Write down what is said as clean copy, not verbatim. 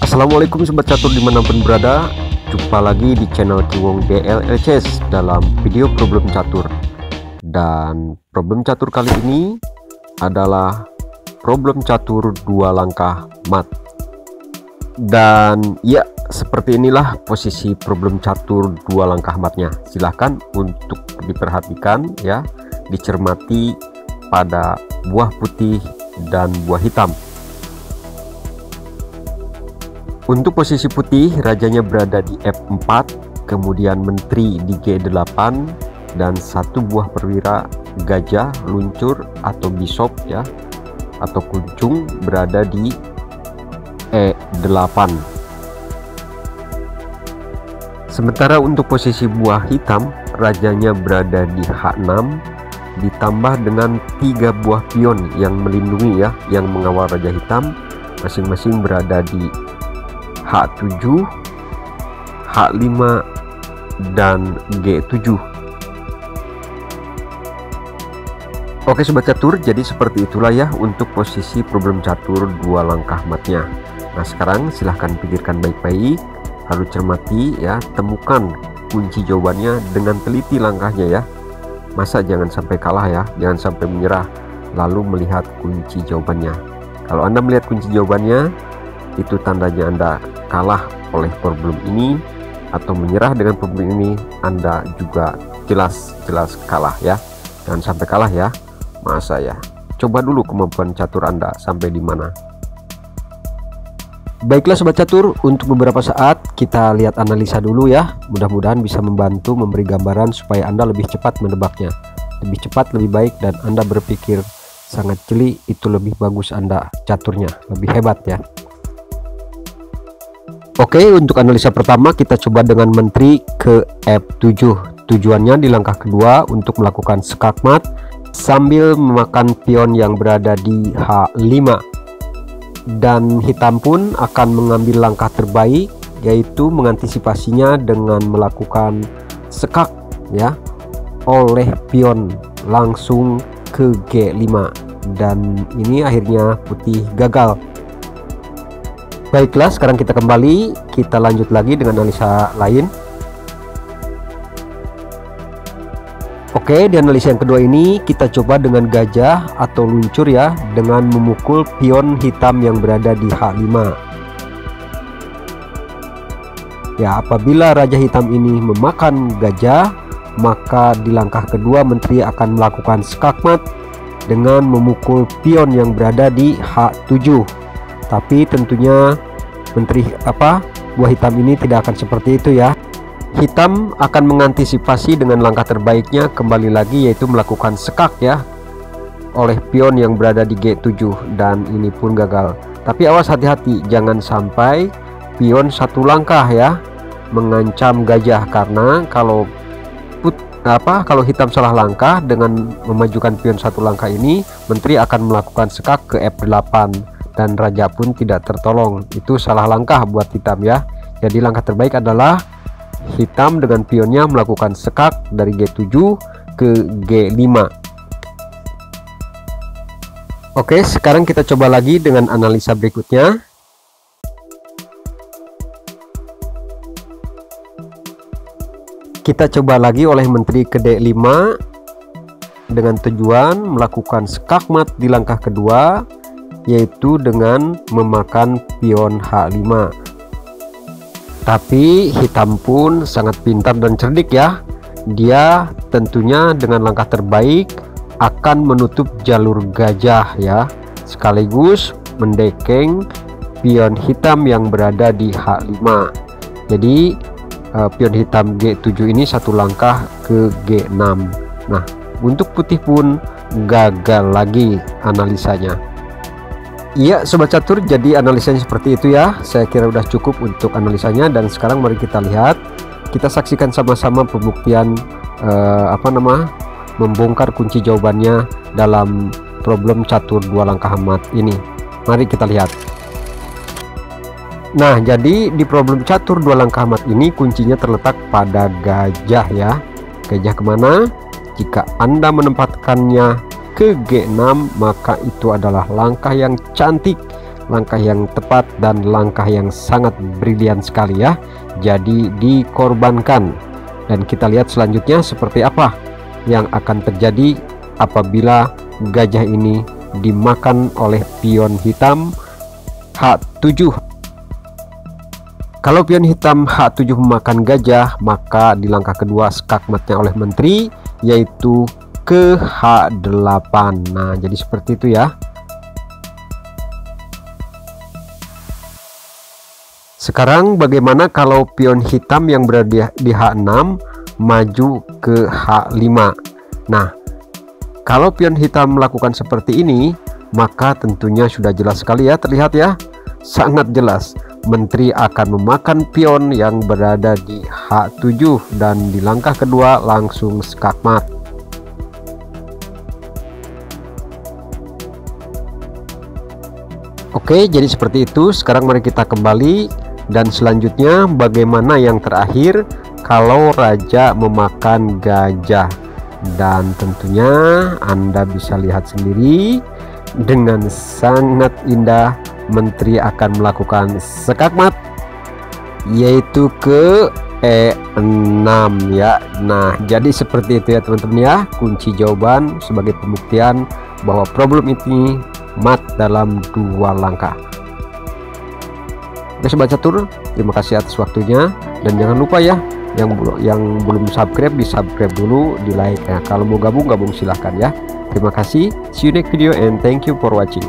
Assalamualaikum sobat catur dimanapun berada. Jumpa lagi di channel Kiwong DLLCS dalam video problem catur. Dan problem catur kali ini adalah problem catur dua langkah mat. Dan ya, seperti inilah posisi problem catur dua langkah matnya. Silahkan untuk diperhatikan ya, dicermati pada buah putih dan buah hitam. Untuk posisi putih, rajanya berada di F4, kemudian menteri di G8, dan satu buah perwira gajah, luncur atau bishop ya, atau kuncung berada di E8. Sementara untuk posisi buah hitam, rajanya berada di H6, ditambah dengan 3 buah pion yang melindungi ya, yang mengawal raja hitam, masing-masing berada di H7, H5, dan G7. Oke sobat catur, jadi seperti itulah ya untuk posisi problem catur dua langkah matnya. Nah sekarang silahkan pikirkan baik-baik, lalu cermati ya, temukan kunci jawabannya dengan teliti langkahnya ya. Masa jangan sampai kalah ya, jangan sampai menyerah lalu melihat kunci jawabannya. Kalau Anda melihat kunci jawabannya, itu tandanya Anda kalah oleh problem ini, atau menyerah dengan problem ini, Anda juga jelas-jelas kalah ya. Jangan sampai kalah ya. Masa ya, coba dulu kemampuan catur Anda sampai di mana. Baiklah sobat catur, untuk beberapa saat kita lihat analisa dulu ya. Mudah-mudahan bisa membantu memberi gambaran supaya Anda lebih cepat menebaknya. Lebih cepat, lebih baik, dan Anda berpikir sangat jeli, itu lebih bagus Anda caturnya, lebih hebat ya. Oke, untuk analisa pertama kita coba dengan menteri ke F7. Tujuannya di langkah kedua untuk melakukan skakmat sambil memakan pion yang berada di H5. Dan hitam pun akan mengambil langkah terbaik, yaitu mengantisipasinya dengan melakukan skak ya, oleh pion langsung ke G5. Dan ini akhirnya putih gagal. Baiklah, sekarang kita kembali, kita lanjut lagi dengan analisa lain. Oke, di analisa yang kedua ini kita coba dengan gajah atau luncur ya, dengan memukul pion hitam yang berada di H5. Ya, apabila raja hitam ini memakan gajah, maka di langkah kedua menteri akan melakukan skakmat dengan memukul pion yang berada di H7. Tapi tentunya buah hitam ini tidak akan seperti itu ya. Hitam akan mengantisipasi dengan langkah terbaiknya kembali lagi, yaitu melakukan skak ya oleh pion yang berada di G7, dan ini pun gagal. Tapi awas, hati-hati, jangan sampai pion satu langkah ya mengancam gajah, karena kalau hitam salah langkah dengan memajukan pion satu langkah ini, menteri akan melakukan skak ke F8 dan raja pun tidak tertolong. Itu salah langkah buat hitam ya. Jadi langkah terbaik adalah hitam dengan pionnya melakukan skak dari G7 ke G5. Oke, sekarang kita coba lagi dengan analisa berikutnya. Kita coba lagi oleh menteri ke D5 dengan tujuan melakukan skakmat di langkah kedua, yaitu dengan memakan pion H5. Tapi hitam pun sangat pintar dan cerdik ya. Dia tentunya dengan langkah terbaik akan menutup jalur gajah ya, sekaligus mendekeng pion hitam yang berada di H5. Jadi pion hitam G7 ini satu langkah ke G6. Nah, untuk putih pun gagal lagi analisanya. Iya sobat catur, jadi analisanya seperti itu ya. Saya kira udah cukup untuk analisanya, dan sekarang mari kita lihat, kita saksikan sama-sama pembuktian membongkar kunci jawabannya dalam problem catur dua langkah mat ini. Mari kita lihat. Nah, jadi di problem catur dua langkah mat ini kuncinya terletak pada gajah ya. Gajah kemana? Jika Anda menempatkannya ke G6, maka itu adalah langkah yang cantik langkah yang tepat dan langkah yang sangat brilian sekali ya. Jadi dikorbankan. Dan kita lihat selanjutnya seperti apa yang akan terjadi apabila gajah ini dimakan oleh pion hitam H7. Kalau pion hitam H7 memakan gajah, maka di langkah kedua skakmatnya oleh menteri, yaitu ke H8. Nah, jadi seperti itu ya. Sekarang bagaimana kalau pion hitam yang berada di H6 maju ke H5? Nah, kalau pion hitam melakukan seperti ini, maka tentunya sudah jelas sekali ya, terlihat ya, sangat jelas. Menteri akan memakan pion yang berada di H7 dan di langkah kedua langsung skakmat. Oke, jadi seperti itu. Sekarang mari kita kembali dan selanjutnya bagaimana yang terakhir kalau raja memakan gajah. Dan tentunya Anda bisa lihat sendiri dengan sangat indah menteri akan melakukan skakmat, yaitu ke E6 ya. Nah, jadi seperti itu ya teman-teman ya, kunci jawaban sebagai pembuktian bahwa problem ini mat dalam 2 langkah. Oke sobat catur, terima kasih atas waktunya, dan jangan lupa ya yang belum subscribe di subscribe dulu, di like ya. Kalau mau gabung silahkan ya. Terima kasih, see you next video and thank you for watching.